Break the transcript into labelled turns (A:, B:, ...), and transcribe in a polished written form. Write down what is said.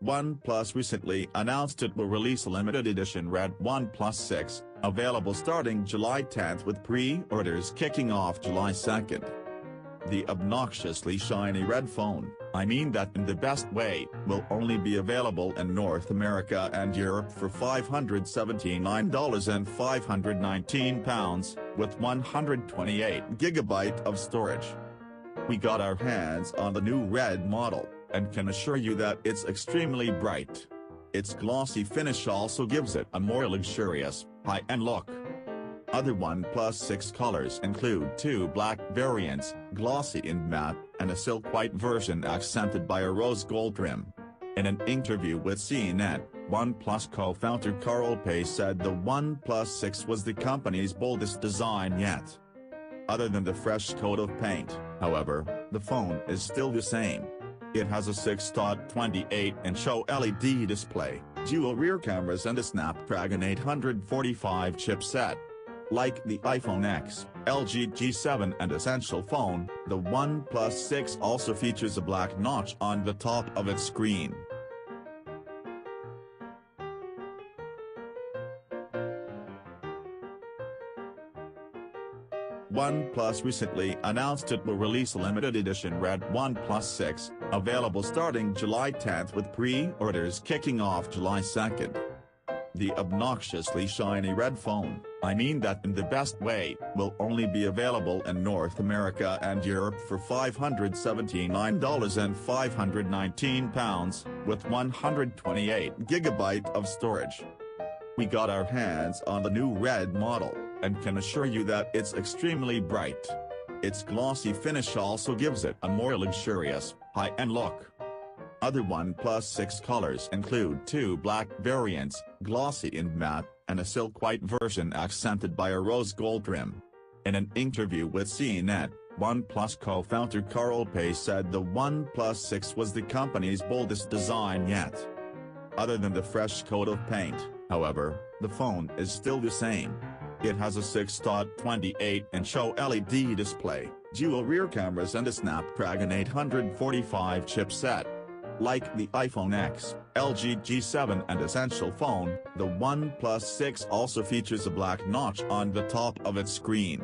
A: OnePlus recently announced it will release a limited edition red OnePlus 6, available starting July 10 with pre-orders kicking off July 2. The obnoxiously shiny red phone, I mean that in the best way, will only be available in North America and Europe for $579 and £519, with 128GB of storage. We got our hands on the new red model, and can assure you that it's extremely bright. Its glossy finish also gives it a more luxurious, high-end look. Other OnePlus 6 colors include two black variants, glossy and matte, and a silk white version accented by a rose gold trim. In an interview with CNET, OnePlus co-founder Carl Pei said the OnePlus 6 was the company's boldest design yet. Other than the fresh coat of paint, however, the phone is still the same. It has a 6.28-inch OLED display, dual rear cameras and a Snapdragon 845 chipset. Like the iPhone X, LG G7 and Essential phone, the OnePlus 6 also features a black notch on the top of its screen. OnePlus recently announced it will release a limited edition red OnePlus 6, available starting July 10 with pre-orders kicking off July 2. The obnoxiously shiny red phone, I mean that in the best way, will only be available in North America and Europe for $579 and £519, with 128GB of storage. We got our hands on the new red model, and can assure you that it's extremely bright. Its glossy finish also gives it a more luxurious, high-end look. Other OnePlus 6 colors include two black variants, glossy and matte, and a silk white version accented by a rose gold trim. In an interview with CNET, OnePlus co-founder Carl Pei said the OnePlus 6 was the company's boldest design yet. Other than the fresh coat of paint, however, the phone is still the same. It has a 6.28-inch OLED display, dual rear cameras and a Snapdragon 845 chipset. Like the iPhone X, LG G7 and Essential phone, the OnePlus 6 also features a black notch on the top of its screen.